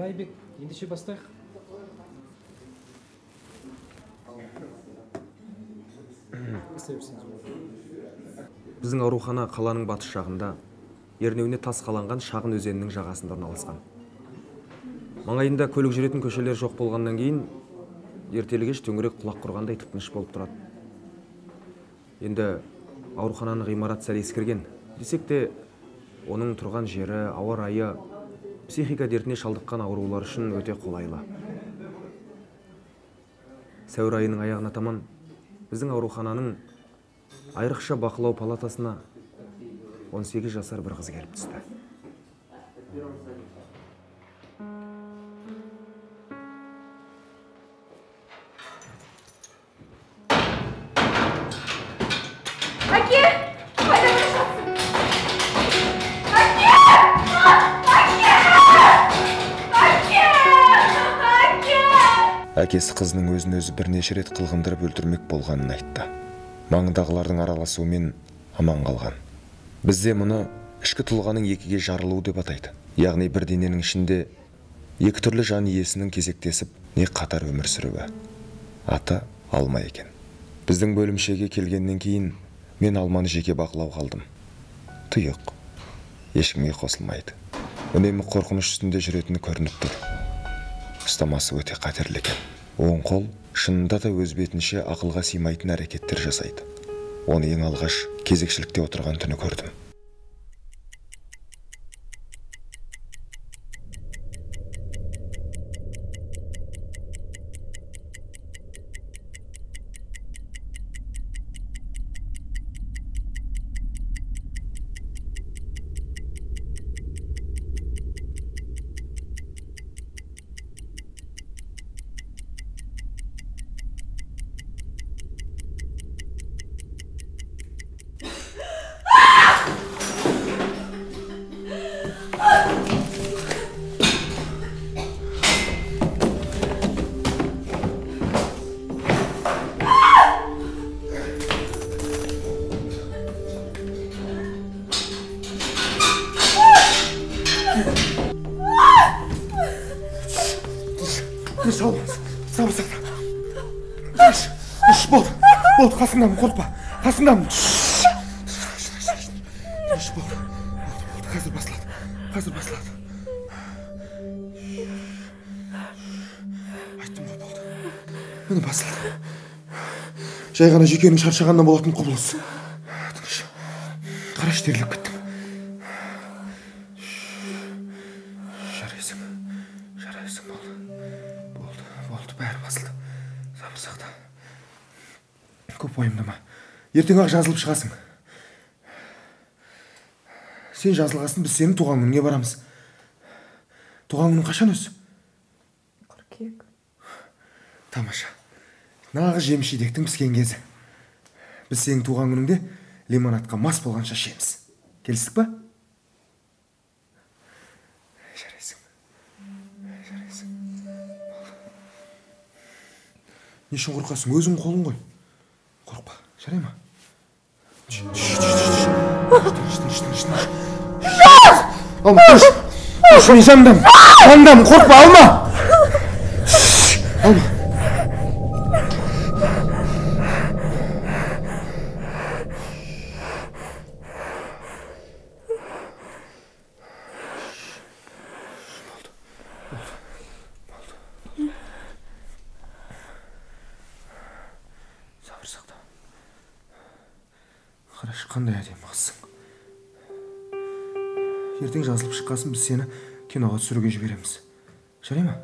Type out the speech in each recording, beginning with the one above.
Айбек, ендеше бастайық. Біздің аурухана қаланың батыс жағында, ернеуіне тас қаланған шағын өзеннің жағасында орналасқан. Маңайында көлік жүретін көшелер жоқ болғаннан кейін, ертелі-кеш төңірек құлақ құрғандай тып-тыныш болып тұрады. Енді аурухананың ғимараты сәл ескірген, десек те, оның тұрған жері, ауа райы психика дертіне шалдыққан аурулар үшін өте қолайлы. Сәуір айының аяғына таман біздің аурухананың айрықша бақылау палатасына 18 жасар бір қыз келіп түсті. Әке! Қайда бара жатсың? Әке! Әке! Әке! Әкесі қызының өзін-өзі бірнеше рет қылғындырып өлтірмек болғанын айтты. Маңындағылардың араласуымен аман қалған. Бізде мұны ішкі тұлғаның екіге жарылуы деп атайды. Яғни бір дененің ішінде екі түрлі жан иесінің кезектесіп не қатар өмір сүруі. Аты Алма екен. Біздің бөлімшеге келгеннен кейін мен Алманы жеке бақылауға алдым. Тұйық, ешкімге қосылмайды. Үнемі қорқыныш үстінде жүретіні көрініп тұр. Ұстамасы өте қатерлі екен. Оң қол шынында да өз бетінше ақылға сыймайтын әрекеттер жасайды. Оны ең алғаш кезекшілікте отырған түні көрдім. Болды, қасыңдамын, қорқпа. Қасыңдамын. Болды. Қазір басылады. Айттым ғой, болды. Міне басылды. Жай ғана жүйкенің шаршағаннан болатын құбылыс. Тыныш. Қараш теріліп кеттім. Жарайсың, болды, бәрі басылды. Сабыр сақта. Көп ойымдама. Ертең-ақ жазылып шығасың. Сен жазылғасын, біз сенің туған күніңе барамыз. Туған күнің қашан өзі? Қыркүйек. Тамаша. Нағыз жеміс-жидектің піскен кезі. Біз сенің туған күніңде лимонадқа мас болғанша ішеміз. Келістік па? Жарайсың. Не үшін қорқасың? Өзің қолың ғой. Қорқпа, жарай ма? Тыныш. Алма, тыныш. Мен жанымдамын, қорқпа, Алма. Алма. Қараш, қандай әдемі қызсың. Ертең жазылып шыққасын, біз сені киноға түсіруге жібереміз. Жарай ма?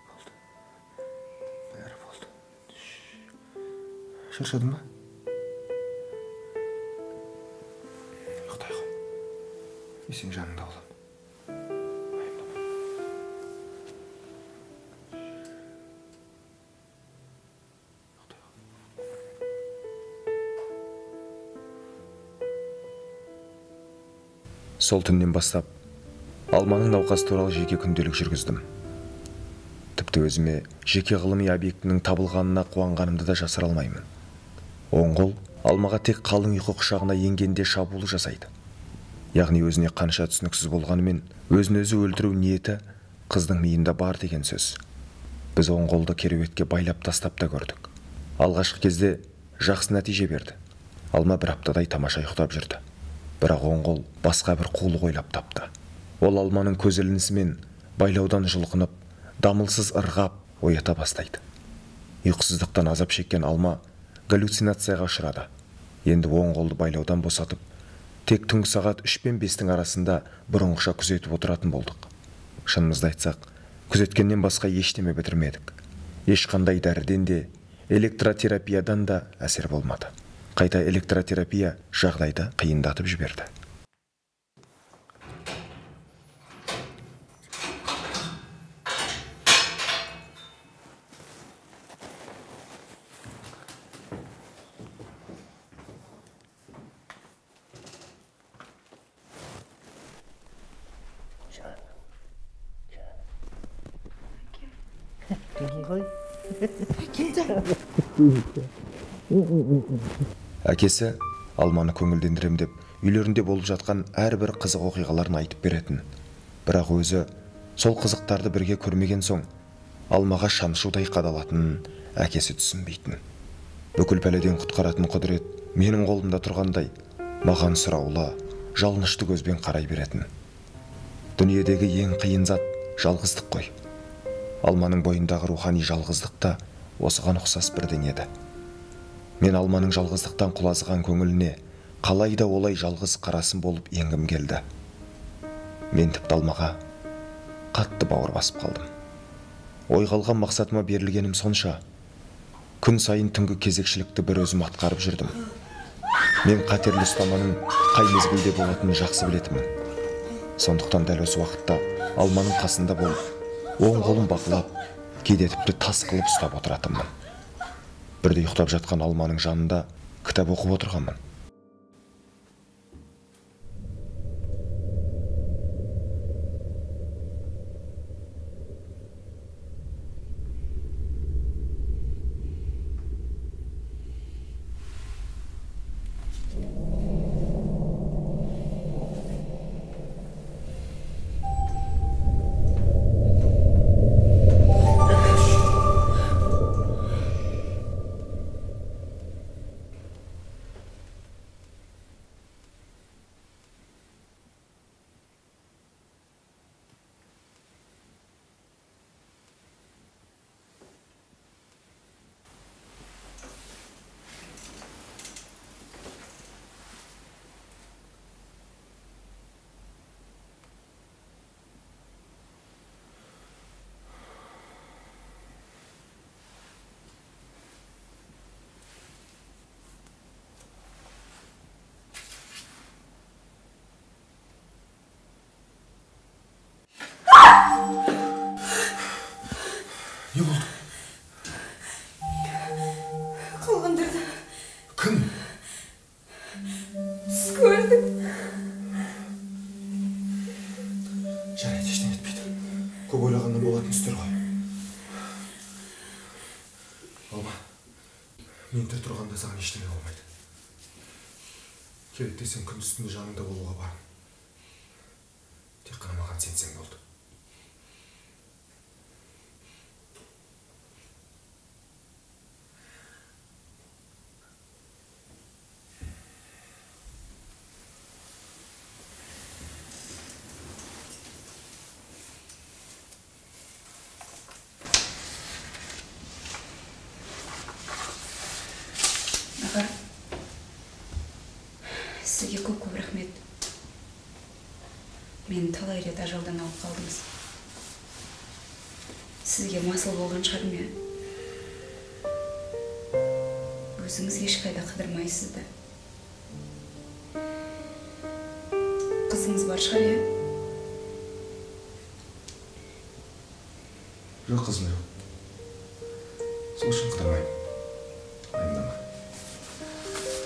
Болды. Бәрі болды. Шаршадың ба? Ұйықтай қал. Мен сенің жаныңда боламын. Сол түннен бастап Алманың науқас туралы жеке күнделік жүргіздім. Тіпті өзіме жеке ғылыми объектінің табылғанына қуанғанымды да жасыра алмаймын. Оң қол Алмаға тек қалың ұйқы құшағына енгенде шабуыл жасайды. яғни өзіне қанша түсініксіз болғанымен өзін өзі өлтіру ниеті қыздың миында бар деген сөз. Біз оң қолды кереуетке байлап тастап та көрдік. Алғашқы кезде жақсы нәтиже берді. Алма бір аптадай тамаша ұйықтап жүрді. Бірақ оң қол басқа бір қулық ойлап тапты. Ол алманың көз ілінісімен байлаудан жұлқынып, дамылсыз ырғап оята бастайды. Ұйқысыздықтан азап шеккен алма галлюцинацияға ұшырады. Енді оң қолды байлаудан босатып, тек түнгі сағат 3 пен 5-тің арасында бұрынғыша күзетіп отыратын болдық. Шынымызды айтсақ, күзеткеннен басқа ештеме бітірмедік. Ешқандай дәріден де, электротерапиядан да әсер болмады. Қайта электротерапия жағдайды қиындатып жіберді. Әкесі алманы көңілдендірем деп үйлерінде болып жатқан әрбір қызық оқиғаларын айтып беретін. Бірақ өзі сол қызықтарды бірге көрмеген соң алмаға шаншудай қадалатынын әкесі түсінбейтін. Бүкіл пәледен құтқаратын құдірет менің қолымда тұрғандай маған сұраулы, жалынышты көзбен қарай беретін. Дүниедегі ең қиын зат жалғыздық қой. Алманың бойындағы рухани жалғыздық та осыған ұқсас бірдеңе еді. Мен алманың жалғыздықтан құлазыған көңіліне қалайда олай жалғыз қарасын болып енгім келді. Мен тіпті алмаға қатты бауыр басып қалдым. Ойға алған мақсатыма берілгенім сонша, күн сайын түнгі кезекшілікті бір өзім атқарып жүрдім. Мен қатерлі ұстаманың қай мезгілде болатынын жақсы білетінмін. Сондықтан дәл осы уақытта алманың қасында болып, оң қолын бақылап, кейде тіпті тас қылып ұстап отыратынмын. Бірде ұйықтап жатқан алманың жанында кітап оқып отырғанмын. Не болды? Қылғындырды. Кім? Түс көрдім. Жарайды, ештеңе етпейді. Көп ойлағаннан болатын істер ғой. Алма, мен тірі тұрғанда саған ештеңе болмайды. Керек десең күн үстінде жаныңда болуға барым. Тек қана маған сенсең болды. Аға, сізге көп рахмет. Мені талай рет ажалдан алып қалдыңыз. Сізге масыл болған шығарым, иә? Өзіңіз ешқайда қыдырмайсыз да. Қызыңыз бар шығар, иә? Жоқ, қызым жоқ. Сол үшін қыдырмаймын. Айымдама.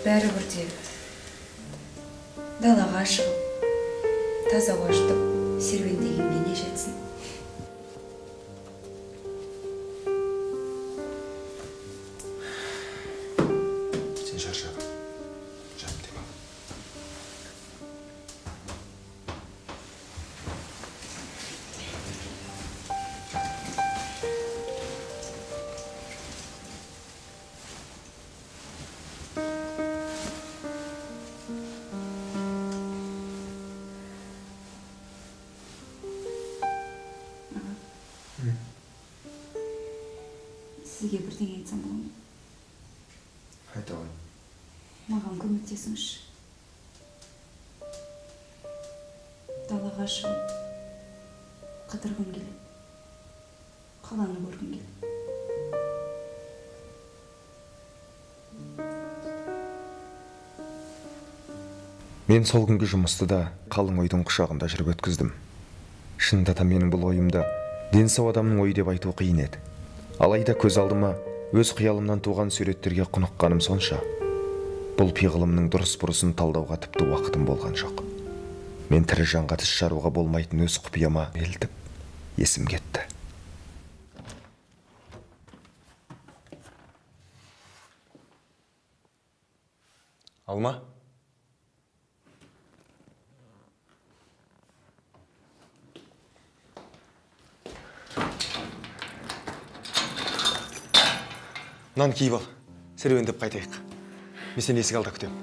Бәрі бірде. Далаға шығып, таза ауа жұтып, серуендегенге не жетсін? Сен шаршадың. Жаным демал. Сізге бірдеңе айтсам бола ма? Айта ғой. Маған көмектесіңізші. Далаға шығып, қыдырғым келеді. Қаланы көргім келеді. Мен сол күнгі жұмысты да қалың ойдың құшағында жүріп өткіздім. Шынында да менің бұл ойымды дені сау адамның ойы деп айту қиын еді. Алайда көз алдыма өз қиялымнан туған суреттерге құныққаным сонша, бұл пиғылымның дұрыс бұрысын талдауға тіпті уақытым болған жоқ. Мен тірі жанға тіс жаруға болмайтын өз құпияма елтіп, есім кетті. Алма? Нан киіп ал, серуендеп қайтайық. Мен сені есік алда күтемін.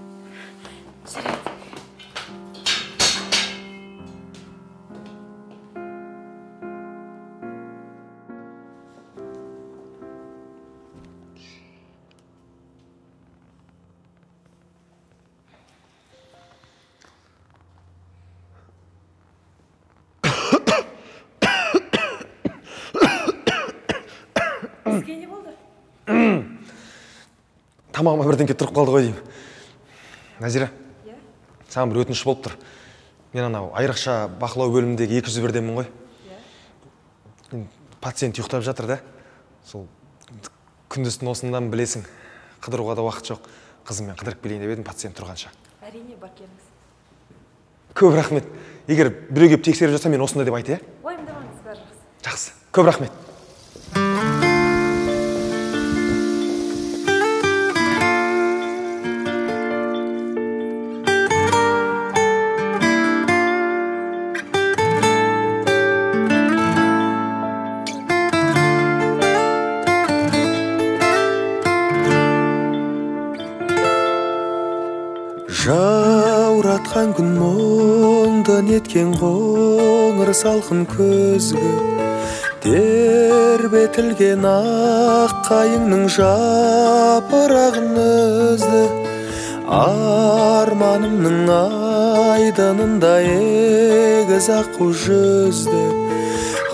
Сізге не болды? Тамағыма бірден тұрып қалды ғой деймін. Назира, саған бір өтініш болып тұр. Мен анау айрықша бақылау бөліміндегі 201-демін ғой. Пациент ұйықтап жатыр да. Сол күндіздің осындан білесің. Қыдыруға да уақыт жоқ. Қызыммен қыдырып келейін деп едім, пациент тұрғанша. Әрине, бар келіңіз. Көп рахмет. Егер біреу келіп тексеріп жатса, мен осында деп айт, Уайымдамаңыз, бәрі жақсы. Жақсы. Көп рахмет. Жауратқан күн мұңды неткен қоңыр салқын көзгі, тербетілген ақ қайыңның жапырағын үзді. Арманымның айдынында егіз аққу жүзді.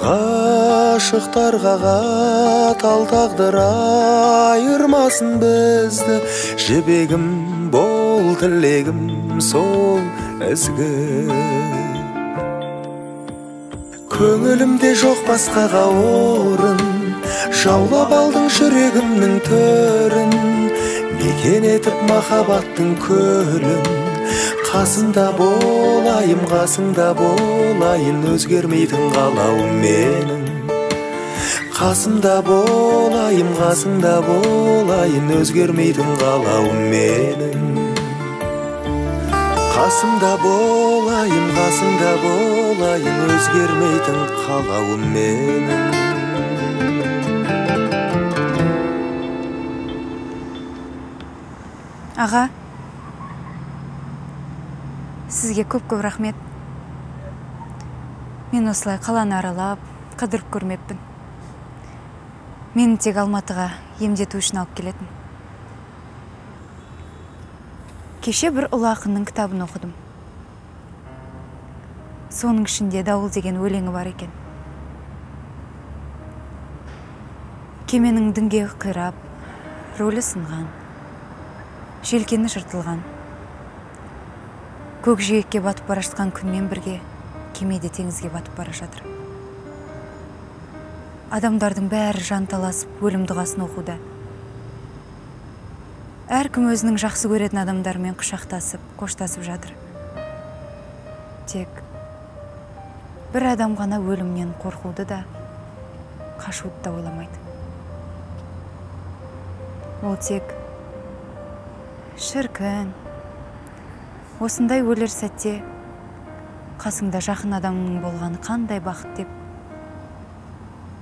Ғашықтарға қатал тағдыр айырмасын бізді. Жібегім бол, тілегім сол ізгі. Көңілімде жоқ басқаға орын, жаулап алдың жүрегімнің төрін. Мекен етіп махаббаттың көлін, қасында болайын, қасында болайын, өзгермейтін қалауым менің. Қасында болайын, қасында болайын, өзгермейтін қалауым менің. Қасында болайын, қасында болайын, өзгермейтін қалауым менің. Аға, сізге көп-көп рахмет. Мен осылай қаланы аралап, қыдырып көрмеппін. Мені тек Алматыға емдету үшін алып келетін. Кеше бір ұлы ақынның кітабын оқыдым. Соның ішінде дауыл деген өлеңі бар екен. Кеменің діңгегі қирап, рөлі сынған, желкені жыртылған. Көкжиекке батып бара жатқан күнмен бірге кемеде теңізге батып бара жатыр. Адамдардың бәрі жанталасып өлім дұғасын оқуда. Әркім өзінің жақсы көретін адамдармен құшақтасып, қоштасып жатыр. Тек бір адам ғана өлімнен қорқуды да, қашуды да ойламайды. Ол тек шіркін, осындай өлер сәтте қасыңда жақын адамның болғаны қандай бақыт деп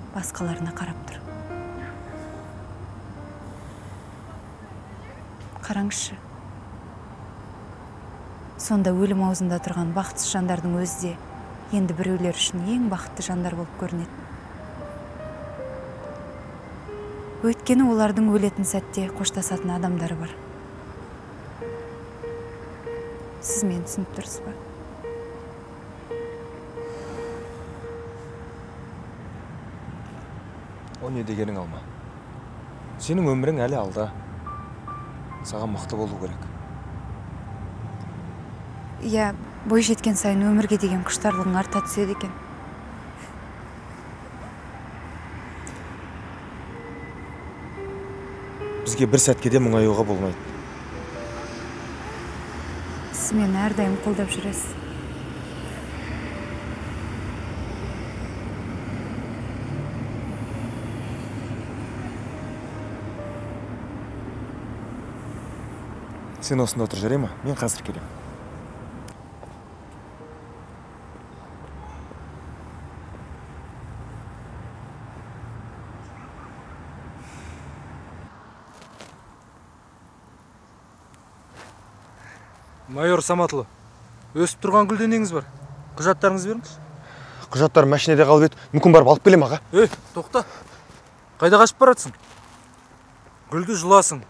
басқаларына қарап тұр. Қараңызшы. Сонда өлім аузында тұрған бақытсыз жандардың өзі де енді біреулер үшін ең бақытты жандар болып көрінеді. Өйткені олардың өлетін сәтте қоштасатын адамдары бар. Сіз мені түсініп тұрсыз ба? О не дегенің, Алма? Сенің өмірің әлі алда. Саған мықты болу керек. Иә, бой жеткен сайын өмірге деген құштарлығың арта түседі екен. Бізге бір сәтке де мұңаюға болмайды. Сіз мені әрдайым қолдап жүресіз. Сен осында отыр, жарай ма? Мен қазір келем. Майор Саматұлы, өсіп тұрған гүлденеңіз бар. Құжаттарыңыз беріңіз. Құжаттар машинеде қалып еді. Мүмкін барып алып келем, аға. Тоқта. Қайда қашып баратсың? Гүлді жыласың.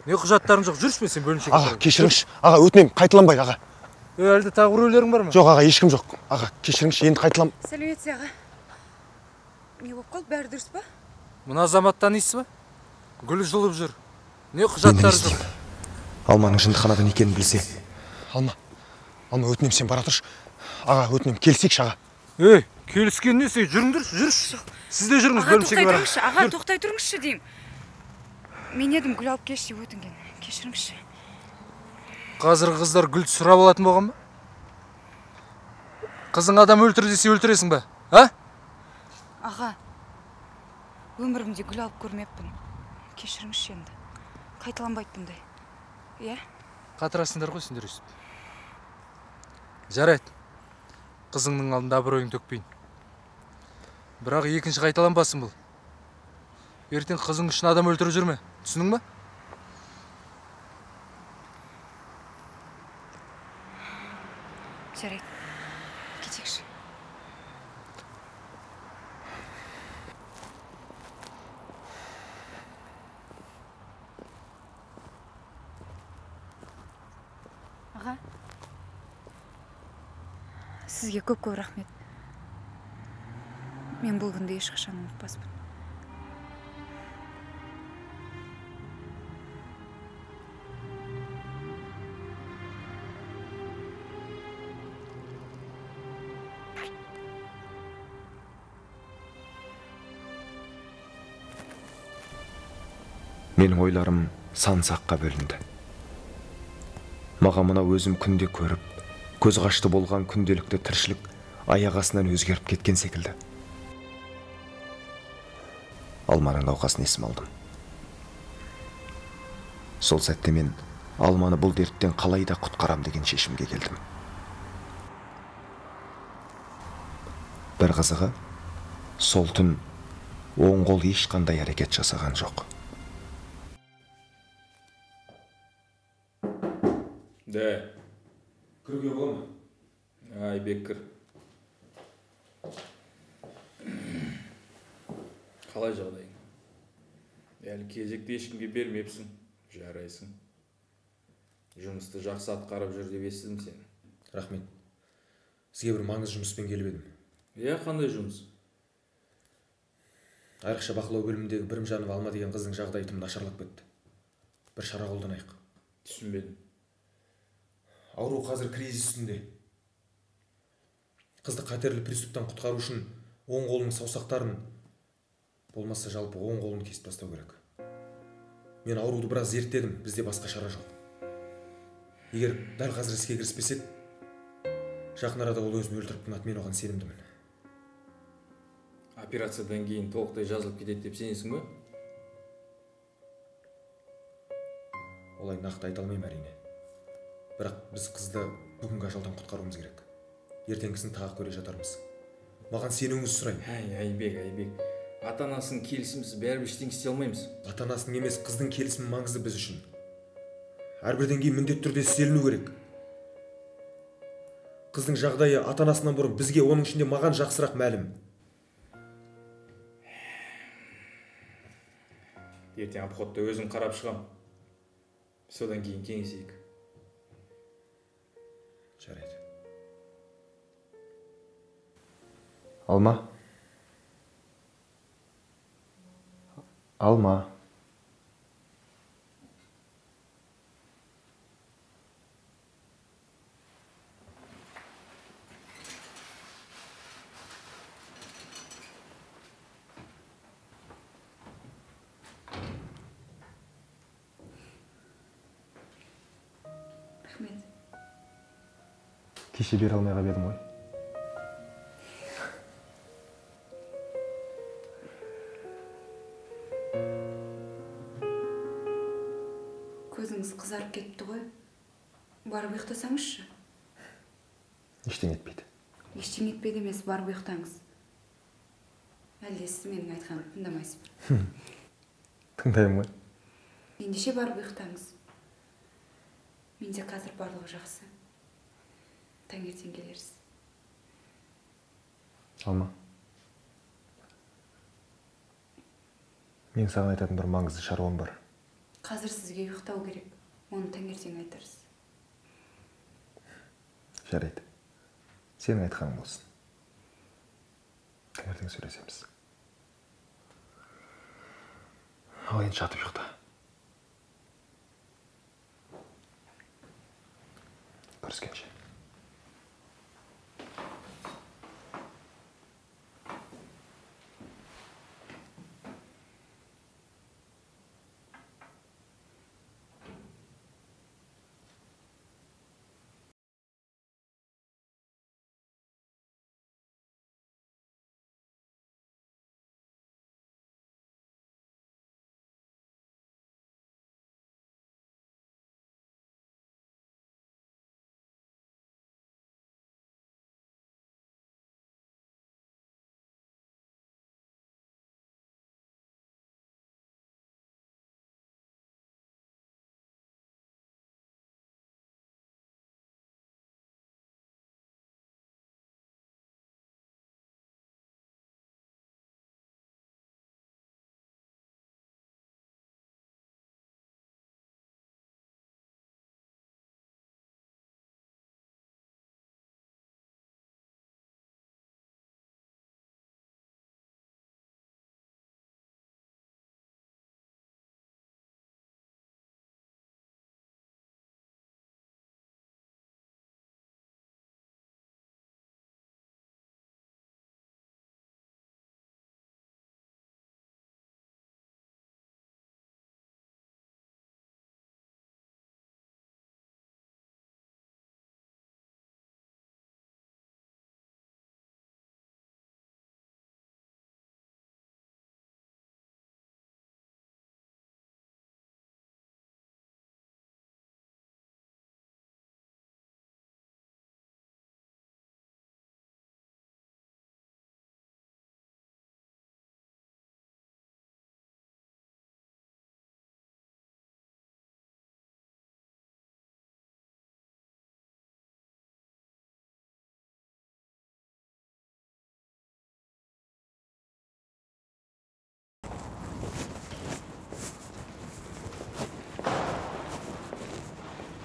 Не құжаттарың жоқ, жүрші мен сен бөлімшеге. Аға, кешіріңізші. Аға, өтінемін, қайталанбай, аға. Әлде тағы біреулерің бар ма? Жоқ, аға, ешкім жоқ. Аға, кешіріңізші, енді қайталам. Сәлеметсіз, аға. Не болып қалды, бәрі дұрыс па? Мына азамат танисыз ба? Гүлі жылып жүр. Не құжаттары жоқ? Алманың жындыханадан екенін білсе. Алма, өтінемін, сен бара тұршы. Аға, өтінемін, келсекші, аға. Келіскен несі? Жүріңіз. Сіз де жүріңіз, бөлімшеге бара. Аға, тоқтай тұрыңызшы деймін. Мен едім гүл алып келші деп өтінген. Кешіріңізші. Қазір қыздар гүл сұрап алатын болған ба? Қызың адам өлтір десе өлтіресің ба? Аға, өмірімде гүл алып көрмеппін. Кешіріңізші енді. Қайталанбайды бұндай. Иә? Қатырасыңдар ғой сендер өстіп. Жарайды. Қызыңның алдында абыройың төкпейін. Бірақ екінші қайталанбасын бұл. Ертең қызың үшін адам өлтіріп жүрме. Түсінің ба? Жарайды. Кетекші. Аға, сізге көп рахмет. Мен бұл күнді ешқашан ұмытпаспын. Менің ойларым сан саққа бөлінді. Маған мына өзім күнде көріп, көз қашты болған күнделікті тіршілік аяқ астынан өзгеріп кеткен секілді. Алманың науқасын есім алдым. Сол сәтте мен Алманы бұл дерттен қалай да құтқарам деген шешімге келдім. Бір қызығы, сол түн оң қол ешқандай әрекет жасаған жоқ. Да. Кіруге бола ма? Айбек, кір. Қалай жағдайың? Әлі кезекті ешкімге бермепсің, жарайсың. Жұмысты жақсы атқарып жүр деп естідім сені. Рахмет. Сізге бір маңыз жұмыспен келіп едім. Қандай жұмыс? Айрықша бақылау бөліміндегі Бірімжанова Алма деген қыздың жағдайы тым нашарлап кетті. Бір шара қолданайық. Түсінбедім. Ауру қазір кризис үстінде. Қызды қатерлі приступтан құтқару үшін оң қолының саусақтарын, болмаса жалпы оң қолын кесіп тастау керек. Мен ауруды біраз зерттедім, бізде басқа шара жоқ. Егер дәл қазір іске кіріспесек, жақын арада ол өзін өлтіріп тынады, мен оған сенімдімін. Операциядан кейін толықтай жазылып кетеді деп сенесің бе? Олай нақты айта алмаймын әрине. Бірақ біз қызды бүгінгі ажалдан құтқаруымыз керек. Ертеңгісін тағы көре жатармыз. Маған сенуіңізді сұраймын. Айбек. Ата-анасының келісімсіз бәрібір ештеңе істей алмаймыз. Ата-анасының емес, қыздың келісімі маңызды біз үшін. Әрбірден кейін міндетті түрде істеліну керек. Қыздың жағдайы ата-анасынан бұрын бізге, оның ішінде маған жақсырақ мәлім. ертең обходты өзім қарап шығам. Содан кейін кеңесейік. Жарайды. Алма. Алма. Рахмет. Кеше бере алмай қалып едім ғой. Көзіңіз қызарып кетті ғой. Барып ұйықтасаңызшы. Ештеңе етпейді. Ештеңе етпейді емес, барып ұйықтаңыз. Әлде сіз менің айтқанымды тыңдамайсыз ба? Тыңдаймын ғой. Ендеше барып ұйықтаңыз. Менде қазір барлығы жақсы. Таңертең келерсіз. Алма. Мен саған айтатын бір маңызды шаруам бар. Қазір сізге ұйықтау керек. Оны таңертең айтарсыз. Жарайды. Сенің айтқаның болсын. Таңертең сөйлесеміз. Ал енді жатып ұйықта. Көріскенше.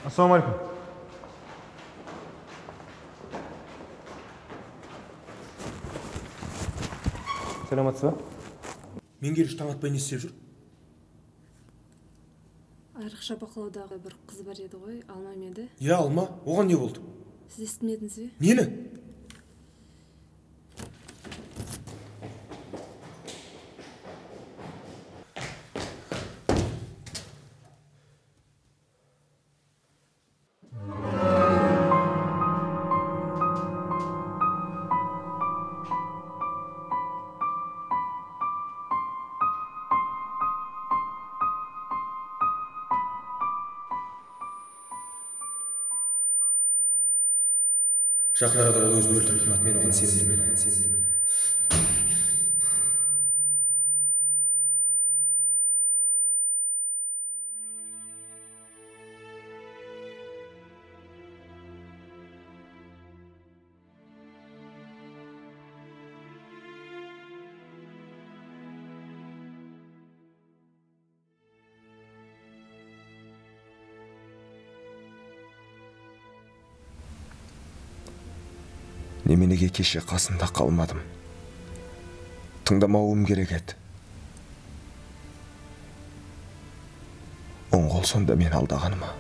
Ассалаумағалейкум. Саламатсыз ба? Мен келіш таң атпай не істеп жүр? Айрықша бақылаудағы бір қыз бар еді ғой, Алма еді. Иә, Алма. Оған не болды? Сіз естімедіңіз бе? Нені? Жақын арада ол өзін өлтіріп, мен оған сенімдімін. неменеге кеше қасында қалмадым? Тыңдамауым керек еді. Оң қол сонда мен алдағаныма.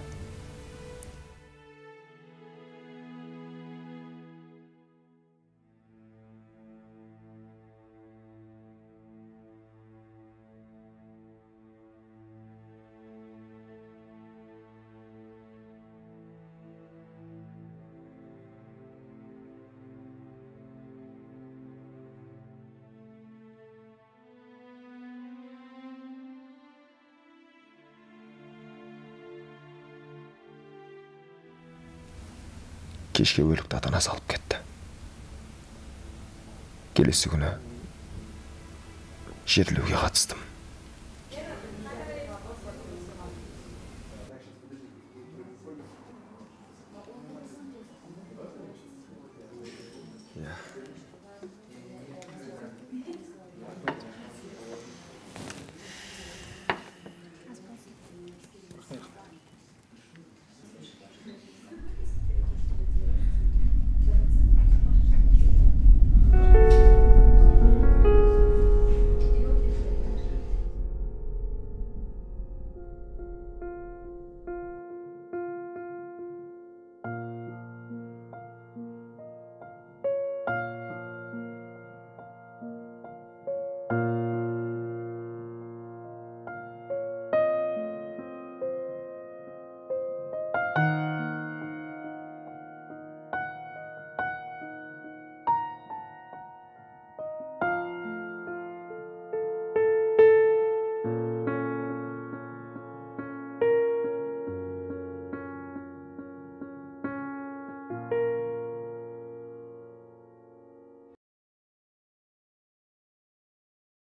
Кешке өлікті ата-анасы алып кетті. Келесі күні жерлеуге қатыстым.